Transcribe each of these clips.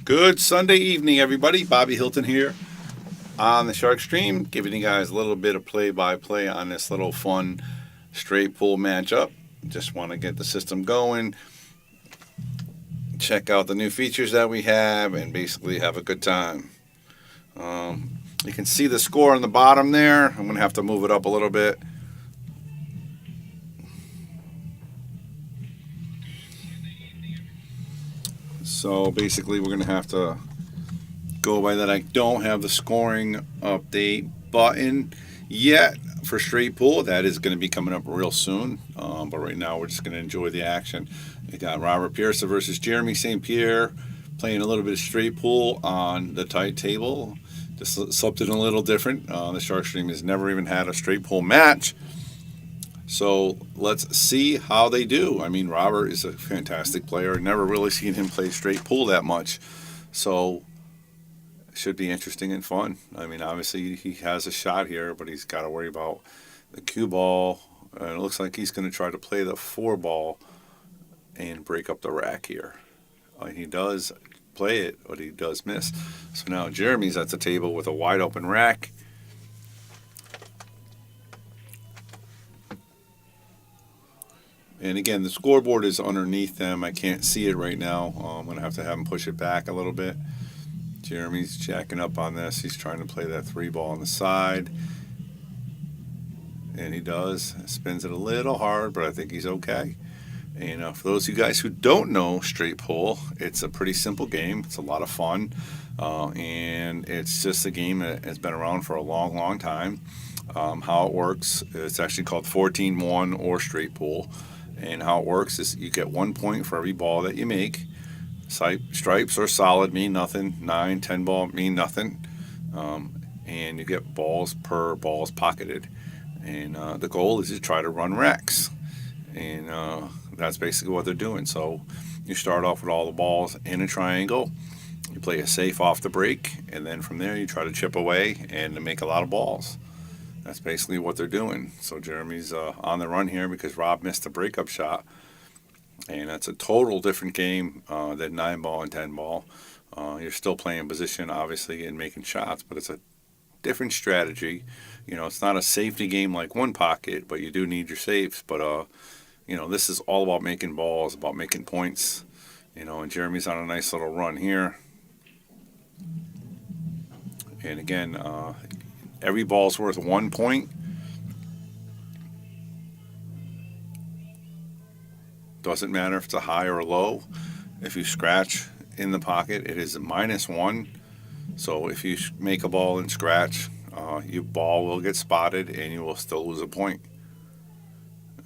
Good Sunday evening, everybody. Bobby Hilton here on the Shark Stream, giving you guys a little bit of play-by-play on this little fun straight pool matchup. Just want to get the system going, check out the new features that we have, and basically have a good time. You can see the score on the bottom there. I'm going to have to move it up a little bit. So basically, we're going to have to go by that. I don't have the scoring update button yet for straight pool. That is going to be coming up real soon. But right now, we're just going to enjoy the action. We got Robert Piersa versus Jeremy StPierre playing a little bit of straight pool on the tight table. Just something a little different. The Shark Stream has never even had a straight pool match. So let's see how they do. I mean, Robert is a fantastic player. Never really seen him play straight pool that much. So it should be interesting and fun. I mean, obviously he has a shot here, but he's got to worry about the cue ball. And it looks like he's going to try to play the 4 ball and break up the rack here. He does play it, but he does miss. So now Jeremy's at the table with a wide open rack. And again, the scoreboard is underneath them. I can't see it right now. I'm going to have him push it back a little bit. Jeremy's jacking up on this. He's trying to play that 3 ball on the side. And he does. Spins it a little hard, but I think he's okay. And for those of you guys who don't know straight pool, it's a pretty simple game. It's a lot of fun. And it's just a game that has been around for a long, long time. How it works, it's actually called 14-1 or straight pool. And how it works is you get 1 point for every ball that you make. Stripes or solid mean nothing. 9, 10 ball mean nothing. And you get balls per balls pocketed. And the goal is to try to run racks. And that's basically what they're doing. So you start off with all the balls in a triangle. You play a safe off the break. And then from there you try to chip away and make a lot of balls. That's basically what they're doing. So Jeremy's on the run here because Rob missed a breakup shot. And that's a total different game than 9 ball and 10 ball. You're still playing position, obviously, and making shots, but it's a different strategy. It's not a safety game like one pocket, but you do need your safes. But, this is all about making balls, about making points. And Jeremy's on a nice little run here. And again, every ball's worth 1 point. Doesn't matter if it's a high or a low. If you scratch in the pocket, it is a -1. So if you make a ball and scratch, your ball will get spotted and you will still lose a point.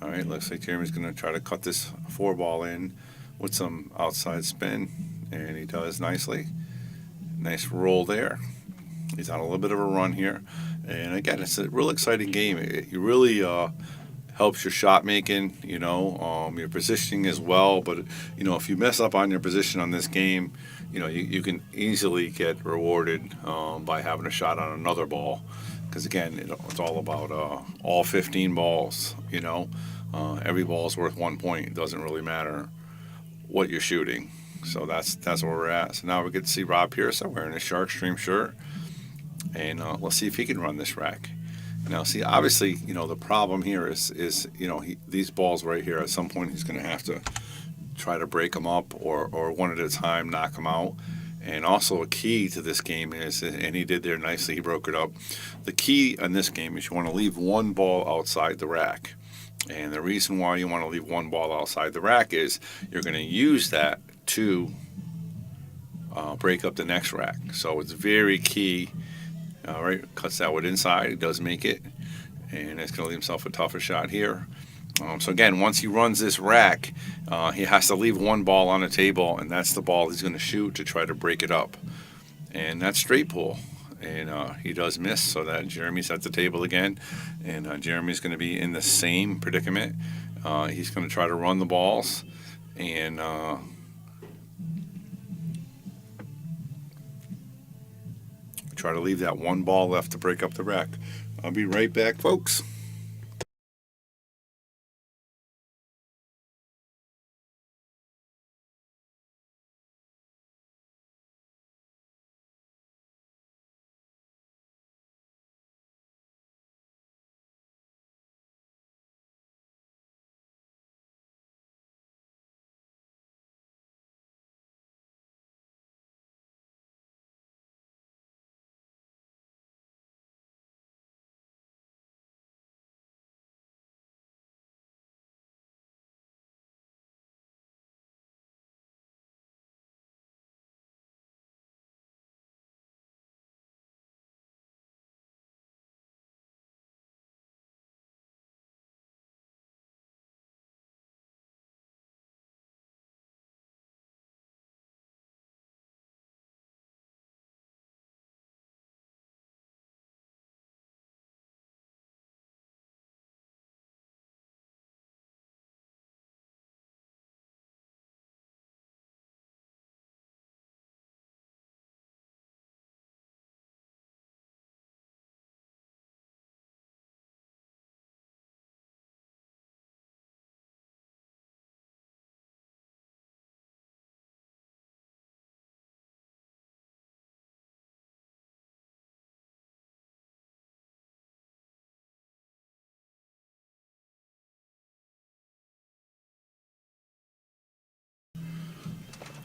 All right, looks like Jeremy's going to try to cut this 4 ball in with some outside spin, and he does nicely. Nice roll there. He's on a little bit of a run here. And again, it's a real exciting game. It really helps your shot making, your positioning as well. But, if you mess up on your position on this game, you can easily get rewarded by having a shot on another ball. Because, again, it's all about all 15 balls, Every ball is worth 1 point. It doesn't really matter what you're shooting. So that's where we're at. So now we get to see Rob Piersa wearing a Shark Stream shirt. And let's see if he can run this rack. Now, see, obviously, the problem here is these balls right here, at some point he's going to have to try to break them up or one at a time knock them out. And also a key to this game is, and he did there nicely, he broke it up. The key in this game is you want to leave 1 ball outside the rack. And the reason why you want to leave 1 ball outside the rack is you're going to use that to break up the next rack. So it's very key. All right, cuts that wood inside. He does make it, and it's going to leave himself a tougher shot here. So again, once he runs this rack, he has to leave 1 ball on the table, and that's the ball he's going to shoot to try to break it up. And that's straight pool. And he does miss, so that Jeremy's at the table again. And Jeremy's going to be in the same predicament. He's going to try to run the balls, and try to leave that 1 ball left to break up the rack. I'll be right back, folks.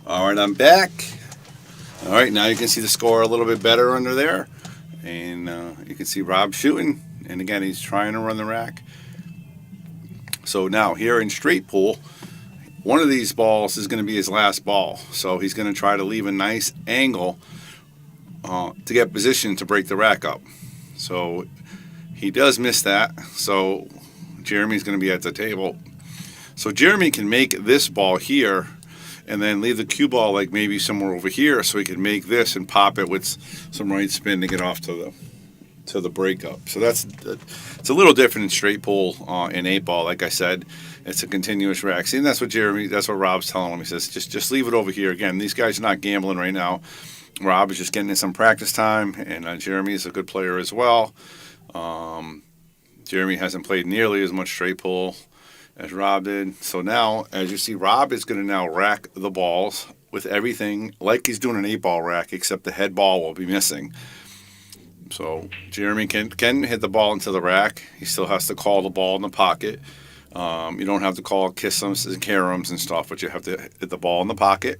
All right, I'm back. All right, now you can see the score a little bit better under there. And you can see Rob shooting. And again, he's trying to run the rack. So now here in straight pool, one of these balls is going to be his last ball. So he's going to try to leave a nice angle to get positioned to break the rack up. So he does miss that. So Jeremy's going to be at the table. So Jeremy can make this ball here and then leave the cue ball like maybe somewhere over here so he can make this and pop it with some right spin to get off to the breakup. So it's a little different in straight pool in 8-ball. Like I said, it's a continuous rack. See, and that's what Rob's telling him. He says, just leave it over here. Again, these guys are not gambling right now. Rob is just getting in some practice time, and Jeremy is a good player as well. Jeremy hasn't played nearly as much straight pool as Rob did. So now, as you see, Rob is going to now rack the balls with everything like he's doing an 8-ball rack, except the head ball will be missing. So Jeremy can hit the ball into the rack. He still has to call the ball in the pocket. You don't have to call kiss-ums and caroms and stuff, but you have to hit the ball in the pocket.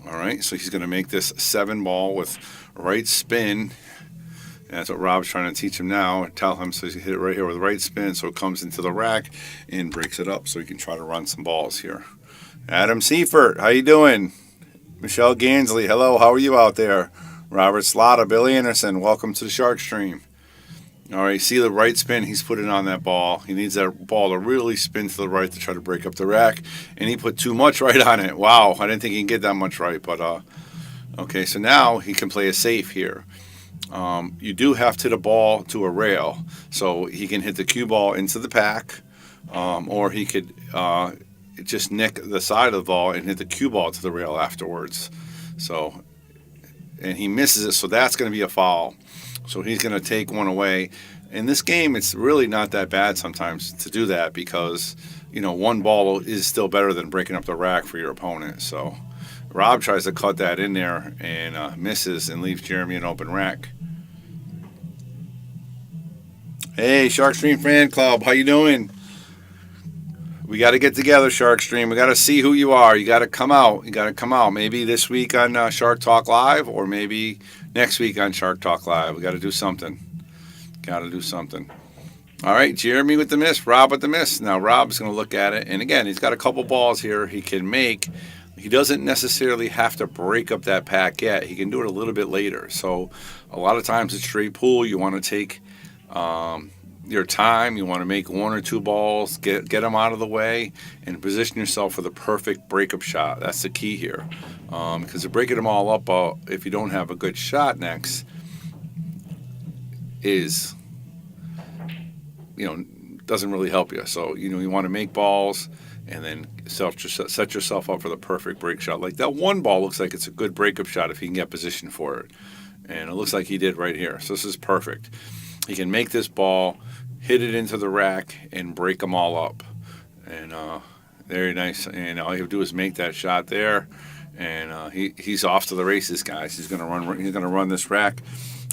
All right, so he's going to make this 7-ball with right spin. That's what Rob's trying to teach him now. Tell him so he hit it right here with right spin so it comes into the rack and breaks it up so he can try to run some balls here. Adam Seifert, how you doing? Michelle Gansley, hello, how are you out there? Robert Slotta, Billy Anderson, welcome to the Shark Stream. All right, see the right spin he's putting on that ball. He needs that ball to really spin to the right to try to break up the rack, and he put too much right on it. Wow, I didn't think he can get that much right, but okay, so now he can play it safe here. You do have to hit a ball to a rail, so he can hit the cue ball into the pack, or he could just nick the side of the ball and hit the cue ball to the rail afterwards. So, and he misses it, so that's going to be a foul. So he's going to take one away. In this game, it's really not that bad sometimes to do that because, one ball is still better than breaking up the rack for your opponent. So Rob tries to cut that in there and misses and leaves Jeremy an open rack. Hey, Shark Stream Fan Club, how you doing? We got to get together, Shark Stream. We got to see who you are. You got to come out. Maybe this week on Shark Talk Live, or maybe next week on Shark Talk Live. We got to do something. All right, Jeremy with the miss, Rob with the miss. Now Rob's going to look at it, and again, he's got a couple balls here he can make. He doesn't necessarily have to break up that pack yet. He can do it a little bit later. So a lot of times it's straight pool. You want to take your time. You want to make 1 or 2 balls, get them out of the way, and position yourself for the perfect breakup shot. That's the key here, because breaking them all up if you don't have a good shot next is, doesn't really help you. So you want to make balls and then set yourself up for the perfect break shot. Like that one ball looks like it's a good breakup shot if you can get position for it, and it looks like he did right here. So this is perfect. He can make this ball, hit it into the rack, and break them all up. And very nice. And all you have to do is make that shot there, and he's off to the races, guys. He's gonna run this rack.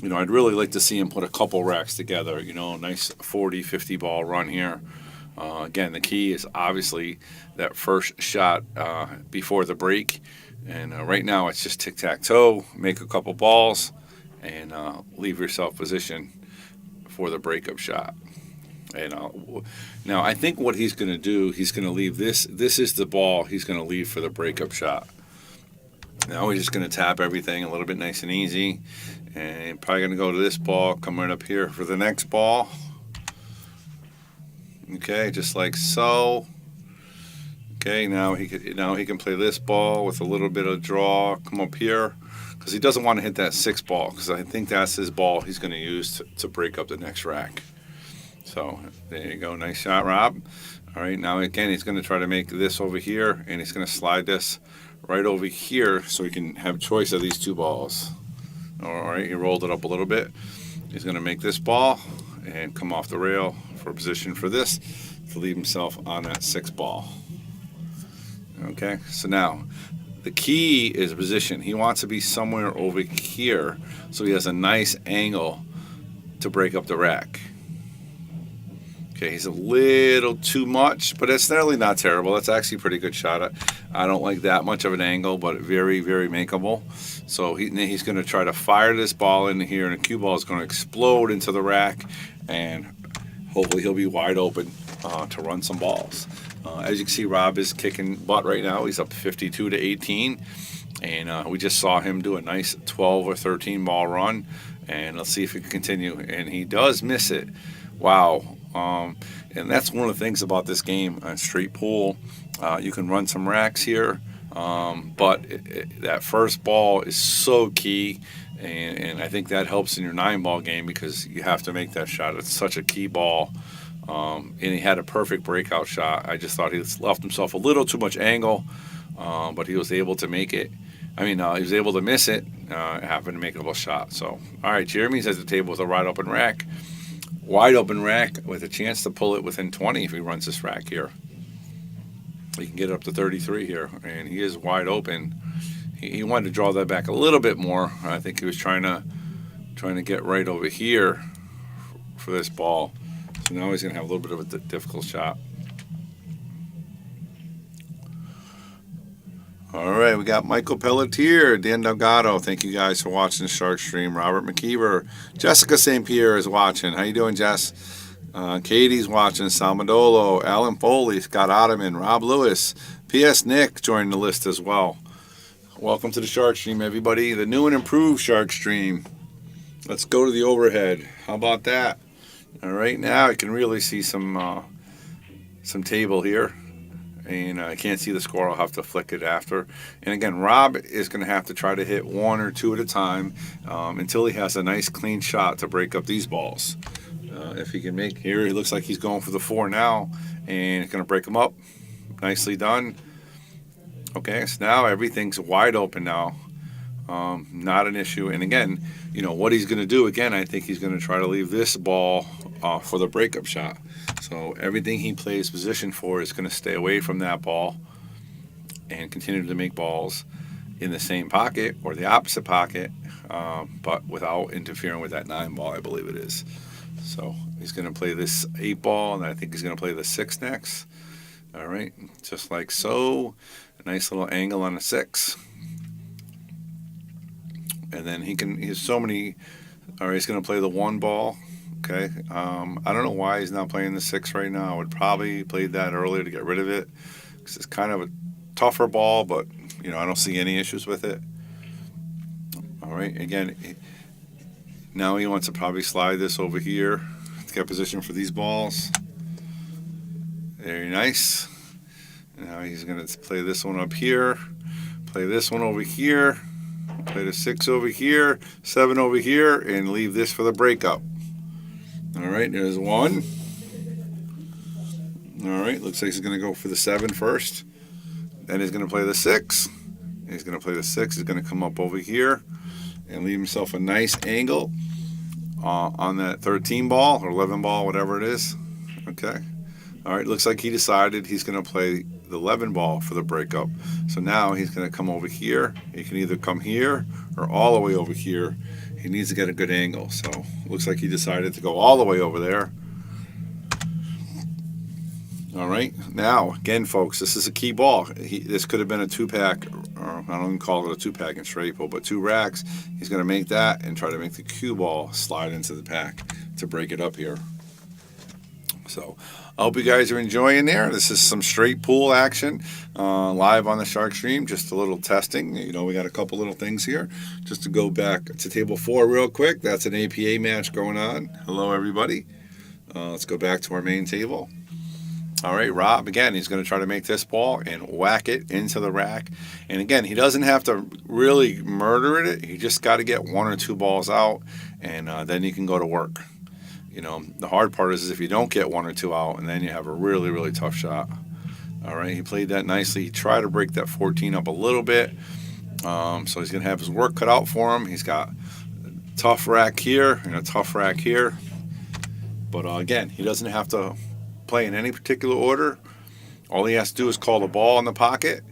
I'd really like to see him put a couple racks together. Nice 40, 50 ball run here. Again, the key is obviously that first shot before the break. And right now it's just tic-tac-toe. Make a couple balls and leave yourself positioned for the breakup shot. And now I think what he's going to do, he's going to leave this. This is the ball he's going to leave for the breakup shot. Now he's just going to tap everything a little bit nice and easy. And probably going to go to this ball, come right up here for the next ball. Okay, just like so. Okay, now he can play this ball with a little bit of draw, come up here, because he doesn't want to hit that 6 ball, because I think that's his ball he's going to use to break up the next rack. So there you go, nice shot, Rob. All right, now again he's going to try to make this over here, and he's going to slide this right over here so he can have choice of these 2 balls. All right, he rolled it up a little bit. He's going to make this ball and come off the rail for position for this to leave himself on that 6 ball. Okay, so now the key is position. He wants to be somewhere over here so he has a nice angle to break up the rack. Okay, he's a little too much, but it's nearly not terrible. That's actually a pretty good shot. I don't like that much of an angle, but very, very makeable. So he's going to try to fire this ball in here, and the cue ball is going to explode into the rack, and hopefully he'll be wide open to run some balls. As you can see, Rob is kicking butt right now. He's up 52 to 18, and we just saw him do a nice 12 or 13 ball run, and let's see if he can continue. And he does miss it. Wow. And that's one of the things about this game, straight pool. You can run some racks here, but that first ball is so key, and I think that helps in your 9-ball game because you have to make that shot. It's such a key ball, and he had a perfect breakout shot. I just thought he left himself a little too much angle, but he was able to make it. He was able to miss it, happened to make a little shot. So, all right, Jeremy's at the table with a wide open rack. Wide open rack with a chance to pull it within 20 if he runs this rack here. He can get it up to 33 here, and he is wide open. He wanted to draw that back a little bit more. I think he was trying to get right over here for this ball. So now he's going to have a little bit of a difficult shot. All right, we got Michael Pelletier, Dan Delgado. Thank you guys for watching the Shark Stream. Robert McKeever, Jessica StPierre is watching. How you doing, Jess? Katie's watching. Salmadolo, Alan Foley, Scott Ottoman, Rob Lewis, P.S. Nick joined the list as well. Welcome to the Shark Stream, everybody. The new and improved Shark Stream. Let's go to the overhead. How about that? All right, now I can really see some table here. And I can't see the score. I'll have to flick it after. And again, Rob is going to have to try to hit 1 or 2 at a time until he has a nice clean shot to break up these balls. If he can make here, he looks like he's going for the 4 now, and it's going to break them up. Nicely done. Okay, so now everything's wide open now. Not an issue. And again, what he's going to do, again, I think he's going to try to leave this ball for the breakup shot. So everything he plays position for is going to stay away from that ball and continue to make balls in the same pocket or the opposite pocket, but without interfering with that 9-ball, I believe it is. So he's going to play this 8-ball, and I think he's going to play the 6 next. All right, just like so. A nice little angle on a 6. And then he has so many. All right, he's going to play the 1-ball. Okay, I don't know why he's not playing the 6 right now. I would probably play that earlier to get rid of it because it's kind of a tougher ball, but I don't see any issues with it. All right, again, now he wants to probably slide this over here to get position for these balls. Very nice. Now he's going to play this one up here, play this one over here, play the 6 over here, 7 over here, and leave this for the breakup. All right, there's 1. All right, looks like he's going to go for the 7 first. Then he's going to play the 6. He's going to play the 6. He's going to come up over here and leave himself a nice angle on that 13 ball or 11 ball, whatever it is. Okay. All right, looks like he decided he's going to play the 11 ball for the breakup. So now he's going to come over here. He can either come here or all the way over here. He needs to get a good angle. So looks like he decided to go all the way over there. All right. Now, again, folks, this is a key ball. This could have been a 2-pack, or I don't even call it a 2-pack in straight pool, but 2 racks. He's going to make that and try to make the cue ball slide into the pack to break it up here. So I hope you guys are enjoying there. This is some straight pool action live on the Shark Stream. Just a little testing. We got a couple little things here. Just to go back to table 4 real quick. That's an APA match going on. Hello, everybody. Let's go back to our main table. All right, Rob, again, he's going to try to make this ball and whack it into the rack. And again, he doesn't have to really murder it. He just got to get 1 or 2 balls out, and then he can go to work. The hard part is if you don't get 1 or 2 out, and then you have a really, really tough shot. All right, he played that nicely. He tried to break that 14 up a little bit. So he's going to have his work cut out for him. He's got a tough rack here and a tough rack here. But again, he doesn't have to play in any particular order. All he has to do is call the ball in the pocket,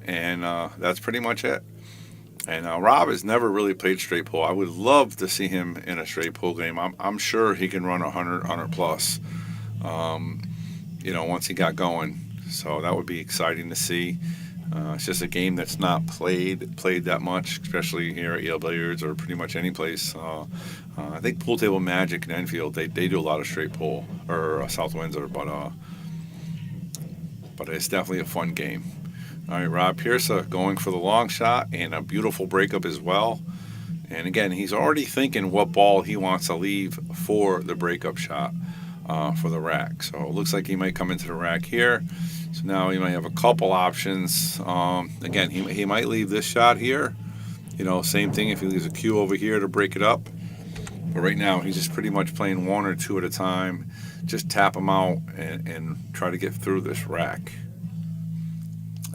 and that's pretty much it. And Rob has never really played straight pool. I would love to see him in a straight pool game. I'm sure he can run 100 plus. once he got going. So that would be exciting to see. It's just a game that's not played that much, especially here at Yale Billiards or pretty much any place. I think Pool Table Magic in Enfield, they do a lot of straight pool, or South Windsor, but it's definitely a fun game. All right, Rob Piersa going for the long shot and a beautiful breakup as well. And again, he's already thinking what ball he wants to leave for the breakup shot for the rack. So it looks like he might come into the rack here. So now he might have a couple options. Again, he might leave this shot here. Same thing if he leaves a cue over here to break it up. But right now, he's just pretty much playing one or two at a time. Just tap them out and try to get through this rack.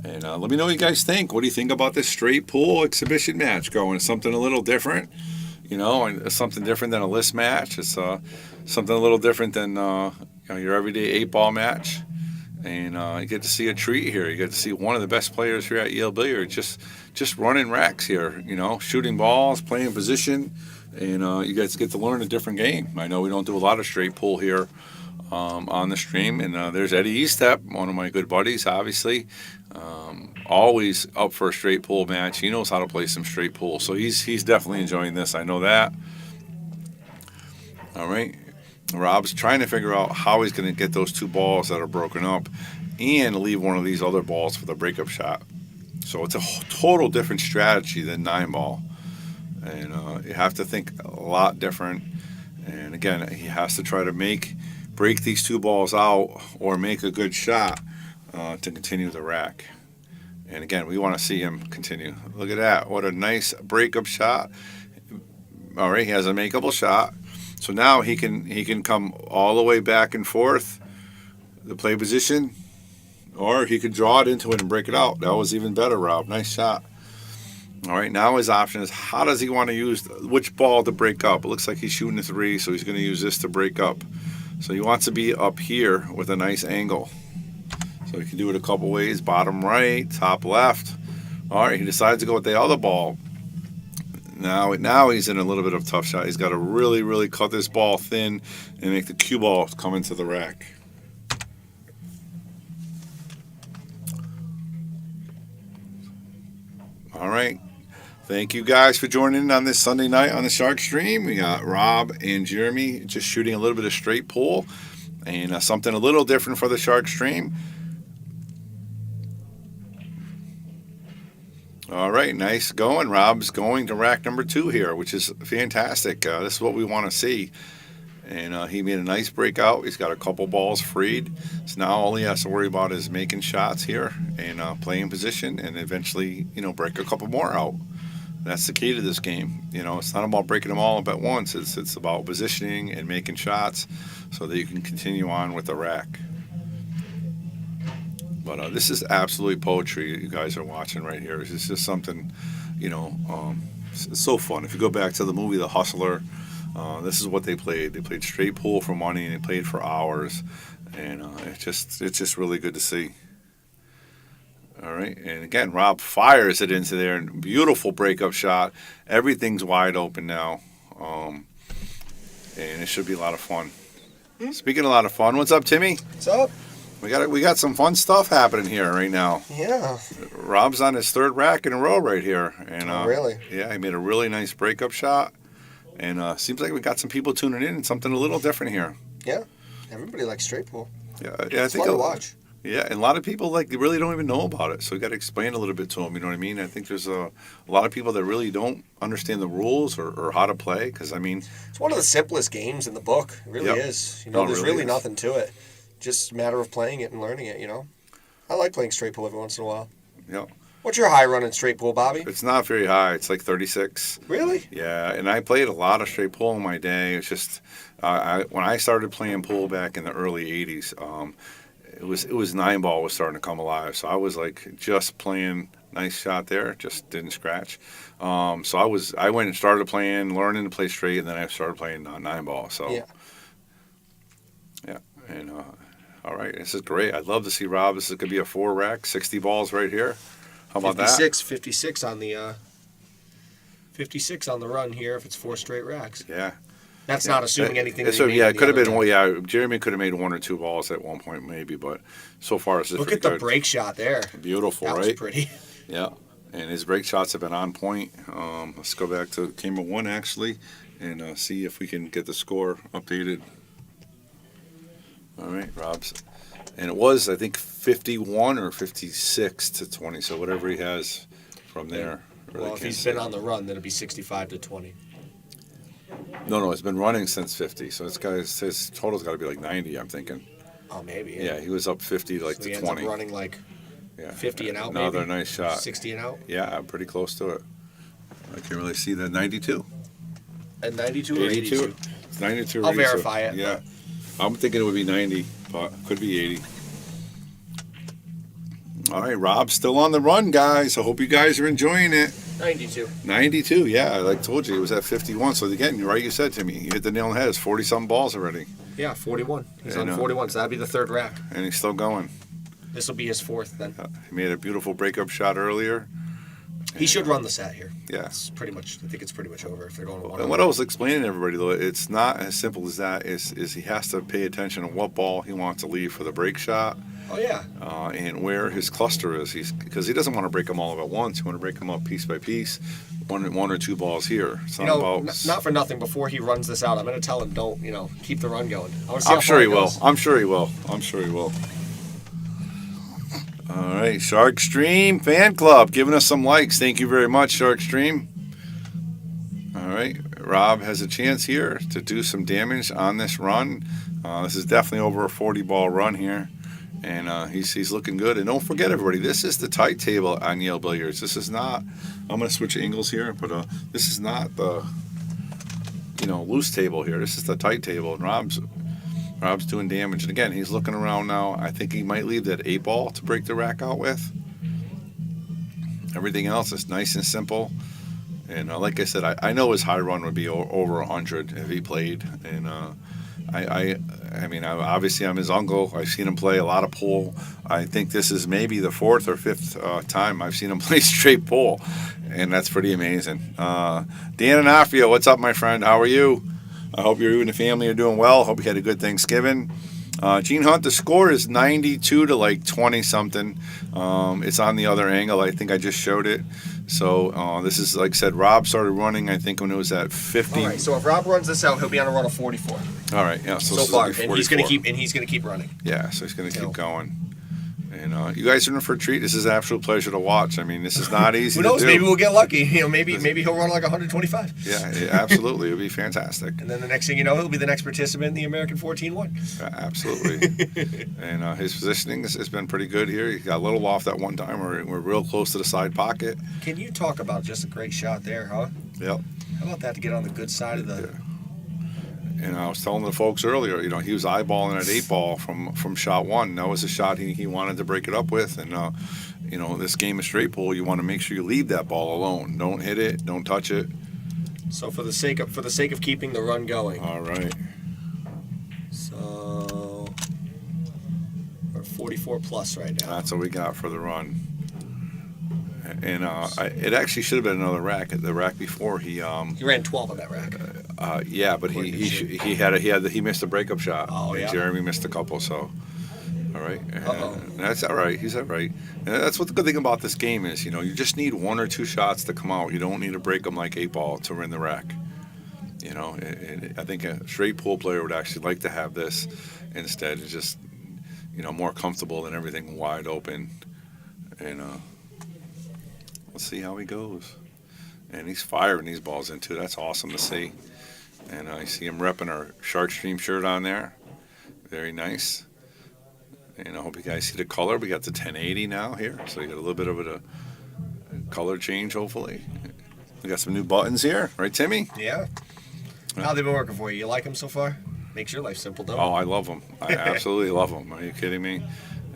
And let me know what you guys think. What do you think about this straight pool exhibition match going? Something a little different, and something different than a list match. It's something a little different than your everyday 8-ball match. And you get to see a treat here. You get to see one of the best players here at Yale Billiards just running racks here, shooting balls, playing position. And you guys get to learn a different game. I know we don't do a lot of straight pool here on the stream. And there's Eddie Estep, one of my good buddies, obviously. Always up for a straight pool match. He knows how to play some straight pool. So he's definitely enjoying this. I know that. All right. Rob's trying to figure out how he's going to get those two balls that are broken up and leave one of these other balls for the breakup shot. So it's a total different strategy than 9-ball. And you have to think a lot different. And again, he has to try to break these two balls out or make a good shot to continue the rack. And again, we want to see him continue. Look at that. What a nice breakup shot. All right, he has a makeable shot. So now he can come all the way back and forth, the play position, or he could draw it into it and break it out. That was even better, Rob. Nice shot. All right, now his option is how does he want to use which ball to break up? It looks like he's shooting a 3, so he's going to use this to break up. So he wants to be up here with a nice angle. So he can do it a couple ways, bottom right, top left. All right, he decides to go with the other ball. Now he's in a little bit of a tough shot. He's got to really, really cut this ball thin and make the cue ball come into the rack. All right. Thank you guys for joining in on this Sunday night on the Shark Stream. We got Rob and Jeremy just shooting a little bit of straight pool and something a little different for the Shark Stream. All right, nice going. Rob's going to rack number 2 here, which is fantastic. This is what we want to see. And he made a nice breakout. He's got a couple balls freed. So now all he has to worry about is making shots here and playing position and eventually, break a couple more out. That's the key to this game. It's not about breaking them all up at once. It's about positioning and making shots so that you can continue on with the rack. But this is absolutely poetry you guys are watching right here. It's just something, it's so fun. If you go back to the movie The Hustler, this is what they played. They played straight pool for money and they played for hours. And it's just really good to see. All right, and again, Rob fires it into there. Beautiful breakup shot. Everything's wide open now. And it should be a lot of fun. Speaking of a lot of fun, what's up, Timmy? What's up? We got some fun stuff happening here right now. Yeah. Rob's on his 3rd rack in a row right here. And, really? Yeah, he made a really nice breakup shot. And seems like we got some people tuning in and something a little different here. Yeah. Everybody likes straight pool. Yeah, I it's think fun to watch. Yeah, and a lot of people they really don't even know about it. So we got to explain a little bit to them. You know what I mean? I think there's a lot of people that really don't understand the rules or how to play. Because it's one of the simplest games in the book. It really is. There's really nothing to it. Just a matter of playing it and learning it. I like playing straight pool every once in a while. Yeah. What's your high run in straight pool, Bobby? It's not very high. It's like 36. Really? Yeah, and I played a lot of straight pool in my day. It's just when I started playing pool back in the early 80s, it was 9-ball was starting to come alive. So I was like just playing nice shot there, just didn't scratch. So I went and started learning to play straight, and then I started playing 9-ball. So yeah, and all right, this is great. I'd love to see Rob. This is going to be a 4-rack, 60 balls right here. How about 56 on the 56 on the run here if it's 4 straight racks. Yeah. That's not assuming anything. That So he made it could have been. Well, Jeremy could have made 1 or 2 balls at one point, maybe, but so far it's just look at the break shot there. Beautiful, that right? was pretty. Yeah, and his break shots have been on point. Let's go back to camera 1 actually, and see if we can get the score updated. All right, Rob's, and it was I think 51 or 56 to 20. So whatever he has from there. Really well, if he's been on the run, then it'd be 65 to 20. No, it's been running since 50. So his total's got to be like 90. I'm thinking. Oh, maybe. Yeah, he was up 50 like so to he 20. Ends up running like 50 and out. Another maybe? nice shot. 60 and out. Yeah, pretty close to it. I can't really see that 92. And 92 or 82? It's 92 or I'll 82. verify it. Yeah, I'm thinking it would be 90, but could be 80. All right, Rob's still on the run, guys. I hope you guys are enjoying it. 92. 92, yeah. Like I told you, it was at 51. So again, you're right. You said to me, you hit the nail on the head. It's 40-something balls already. Yeah, 41. He's on 41, so that'd be the third rack. And he's still going. This will be his fourth then. He made a beautiful breakup shot earlier. He should run the set here. Yeah. It's pretty much. I think it's pretty much over if they're going to one. And what I was explaining to everybody, though, it's not as simple as that. Is he has to pay attention to what ball he wants to leave for the break shot. Oh yeah. And where his cluster is. Because he doesn't want to break them all up at once. He want to break them up piece by piece, one or two balls here. It's not for nothing. Before he runs this out, I'm going to tell him don't. Keep the run going. I'm sure he will. I'm sure he will. I'm sure he will. All right, Shark Stream Fan Club giving us some likes. Thank you very much, Shark Stream. All right, Rob has a chance here to do some damage on this run. This is definitely over a 40-ball run here, and he's looking good. And don't forget, everybody, this is the tight table on Yale Billiards. This is not. I'm going to switch angles here, but this is not the loose table here. This is the tight table, and Rob's doing damage. And again, he's looking around now. I think he might leave that 8-ball to break the rack out with. Everything else is nice and simple. And like I said, I know his high run would be over 100 if he played. And I mean, obviously I'm his uncle. I've seen him play a lot of pool. I think this is maybe the 4th or 5th time I've seen him play straight pool. And that's pretty amazing. Dan Anafio, what's up, my friend? How are you? I hope you and the family are doing well. Hope you had a good Thanksgiving. Gene Hunt, the score is 92 to like 20-something. It's on the other angle. I think I just showed it. So this is, like I said, Rob started running, I think, when it was at 50. All right, so if Rob runs this out, he'll be on a run of 44. All right, yeah. So far, and he's going to keep running. Yeah, so he's going to keep going. And you guys are in for a treat. This is an absolute pleasure to watch. I mean, this is not easy Who knows? to do. Maybe we'll get lucky. Maybe he'll run like 125. Yeah, absolutely. It'll be fantastic. And then the next thing you know, he'll be the next participant in the American 14-1. Absolutely. And his positioning has been pretty good here. He got a little off that one time. We're real close to the side pocket. Can you talk about just a great shot there, huh? Yep. How about that to get on the good side of the... Yeah. And I was telling the folks earlier, he was eyeballing that 8-ball from shot 1. That was a shot he wanted to break it up with. And, this game of straight pool, you want to make sure you leave that ball alone. Don't hit it. Don't touch it. So for the sake of keeping the run going. All right. So we're 44 plus right now. That's what we got for the run. And it actually should have been another rack. The rack before he ran 12 on that rack. Yeah, but he missed a breakup shot. Oh yeah. Jeremy missed a couple. So, all right. Uh-oh. That's all right. He's all right. And that's what the good thing about this game is. You just need 1 or 2 shots to come out. You don't need to break them like 8-ball to win the rack. I think a straight pool player would actually like to have this instead. It's just more comfortable than everything wide open. And let's see how he goes. And he's firing these balls into. That's awesome to see. And I see him repping our Shark Stream shirt on there. Very nice. And I hope you guys see the color. We got the 1080 now here. So you got a little bit of a color change, hopefully. We got some new buttons here. Right, Timmy? Yeah. How they been working for you? You like them so far? Makes your life simple, don't it? Oh, I love them. I absolutely love them. Are you kidding me?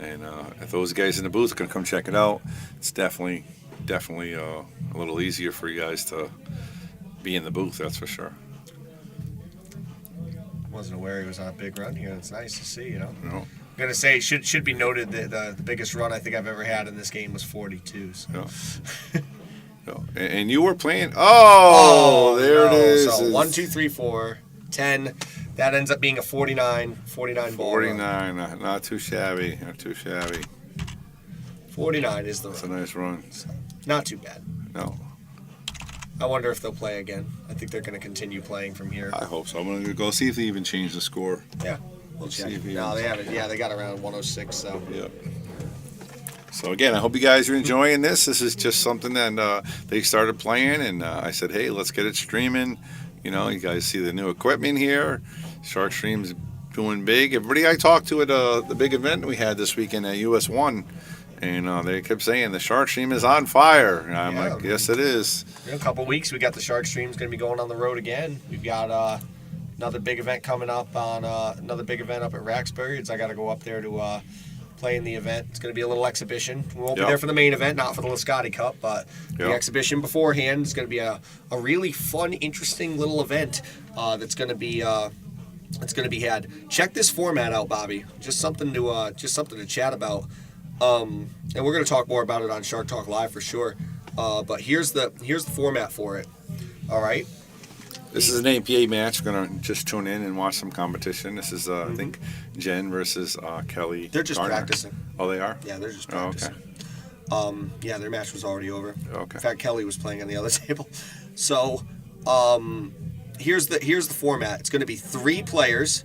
And if those guys in the booth can come check it out, it's definitely a little easier for you guys to be in the booth, that's for sure. Wasn't aware he was on a big run here. It's nice to see, No. I'm going to say, should be noted that the biggest run I think I've ever had in this game was 42. So. Yeah. No. And you were playing. Oh, there it is. So 1, 2, 3, 4, 10. That ends up being a 49 ball run. 49, not too shabby. 49 is the That's a run. nice run. So, not too bad. No, I wonder if they'll play again. I think they're going to continue playing from here. I hope so. I'm going to go see if they even change the score. Yeah, we'll check. See if he No, owns they haven't. Yeah, they got around 106. So Yep. So again, I hope you guys are enjoying this. This is just something that they started playing, and I said, hey, let's get it streaming. You know, you guys see the new equipment here. Shark Stream's doing big. Everybody I talked to at the big event we had this weekend at US 1, and they kept saying the Shark Stream is on fire. And I'm like, yes, it is. in a couple weeks, we got the Shark Stream's going to be going on the road again. We've got another big event coming up on another big event up at Raxbury. I got to go up there to play in the event. It's going to be a little exhibition. We won't be there for the main event, not for the Lascotti Cup, but the exhibition beforehand is going to be a really fun, interesting little event that's going to be had. Check this format out, Bobby. Just something to chat about. And we're going to talk more about it on Shark Talk Live for sure. But here's the format for it. All right. This is an APA match. We're going to just tune in and watch some competition. This is, I think, Jen versus Kelly. They're just Gardner. practicing. Oh, they are? Yeah, they're just Oh, practicing. okay. Yeah, their match was already over. Okay. In fact, Kelly was playing on the other table. So, here's the format. It's going to be three players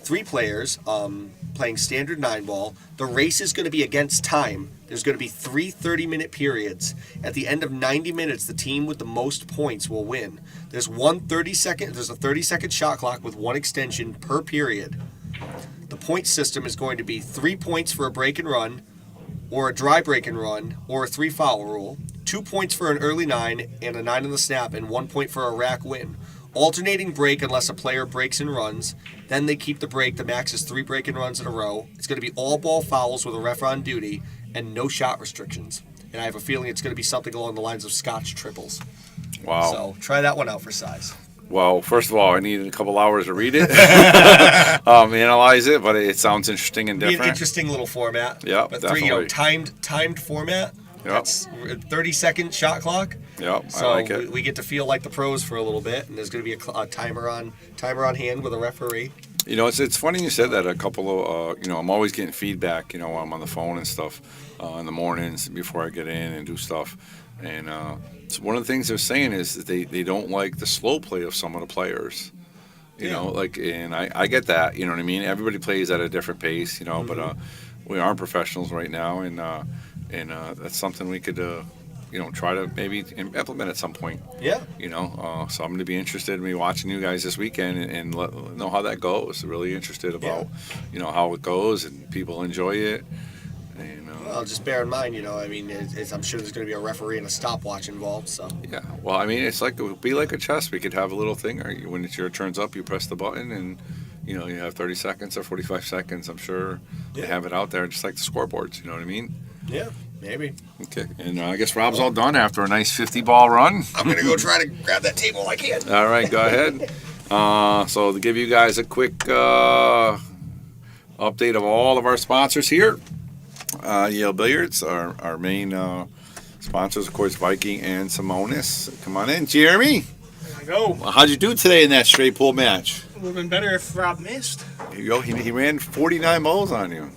playing standard 9-ball. The race is going to be against time. There's going to be 3 30-minute periods. At the end of 90 minutes, the team with the most points will win. There's a 30-second shot clock with one extension per period. The point system is going to be 3 points for a break and run, or a dry break and run, or a 3-foul rule, 2 points for an early 9 and a 9 on the snap, and 1 point for a rack win. Alternating break unless a player breaks and runs. Then they keep the break. The max is 3 break and runs in a row. It's going to be all ball fouls with a ref on duty and no shot restrictions. And I have a feeling it's going to be something along the lines of Scotch triples. Wow. So try that one out for size. Well, first of all, I needed a couple hours to read it, analyze it, but it sounds interesting and Be an different. interesting little format. Yeah, but definitely. timed format. Yep. That's 30-second shot clock. Yep, So I like it. we get to feel like the pros for a little bit, and there's going to be a timer on hand with a referee. You know, it's funny you said that. A couple of, I'm always getting feedback, while I'm on the phone and stuff in the mornings before I get in and do stuff. And so one of the things they're saying is that they don't like the slow play of some of the players. You know, and I get that, you know what I mean? Everybody plays at a different pace, but we aren't professionals right now, and that's something we could, try to maybe implement at some point. Yeah. So I'm going to be interested in me watching you guys this weekend and know how that goes. Really interested about, how it goes and people enjoy it. And, well, just bear in mind, I'm sure there's going to be a referee and a stopwatch involved. So. Yeah. Well, I mean, it would be like a chess. We could have a little thing, or when it's your turn's up, you press the button, and you have 30 seconds or 45 seconds. I'm sure they have it out there, just like the scoreboards. You know what I mean? Yeah. Maybe. Okay. And I guess Rob's all done after a nice 50-ball run. I'm going to go try to grab that table I can. All right, go ahead. So to give you guys a quick update of all of our sponsors here, Yale Billiards, our main sponsors, of course, Viking and Simonis. Come on in, Jeremy. There I go. How'd you do today in that straight pull match? It would have been better if Rob missed. Here you go. He ran 49 balls on you.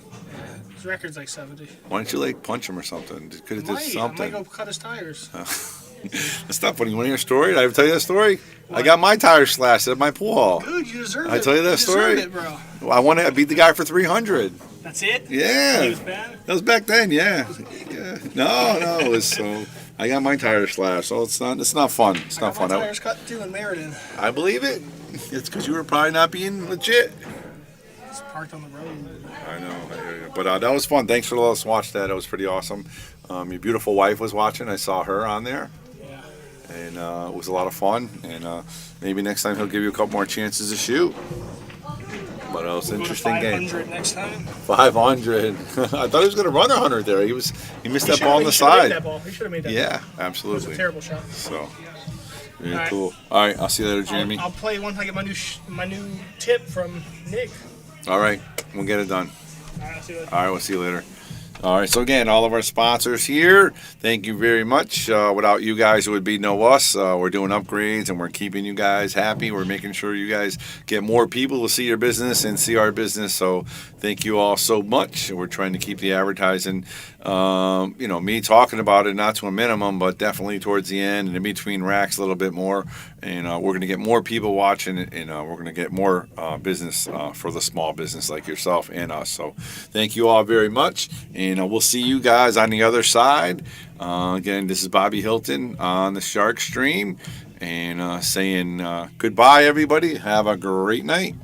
His record's like 70. Why don't you punch him or something? Could have did I something. might go cut his tires. That's not funny. You want to hear a story? Did I ever tell you that story? What? I got my tires slashed at my pool hall. Good, you deserve it. I tell you that story? It, bro. Well, I beat the guy for 300. That's it? Yeah. He was bad? That was back then, yeah. No, it was so. I got my tires slashed, so it's not fun. It's not fun. My tires cut too in Meriden. I believe it. It's because you were probably not being legit. It's parked on the road. I know. I hear you. But that was fun. Thanks for letting us watch that. It was pretty awesome. Your beautiful wife was watching. I saw her on there. Yeah. And it was a lot of fun. And maybe next time he'll give you a couple more chances to shoot. But it was an interesting game. 500 next time. 500. I thought he was going to run 100 there. He missed that ball on the He should have side. made that ball. He should have made that Yeah, ball. absolutely. It was a terrible shot. So, really All right. cool. All right, I'll see you later, Jeremy. I'll play once I get my new tip from Nick. All right, we'll get it done. All right, I'll see you later. All right, we'll see you later. All right, so again, all of our sponsors here, thank you very much. Without you guys, it would be no us. We're doing upgrades and we're keeping you guys happy. We're making sure you guys get more people to see your business and see our business. So thank you all so much. We're trying to keep the advertising, me talking about it, not to a minimum, but definitely towards the end and in between racks a little bit more. And we're going to get more people watching it, and we're going to get more business for the small business like yourself and us. So thank you all very much. And we'll see you guys on the other side. Again, this is Bobby Hilton on the Shark Stream, and saying goodbye, everybody. Have a great night.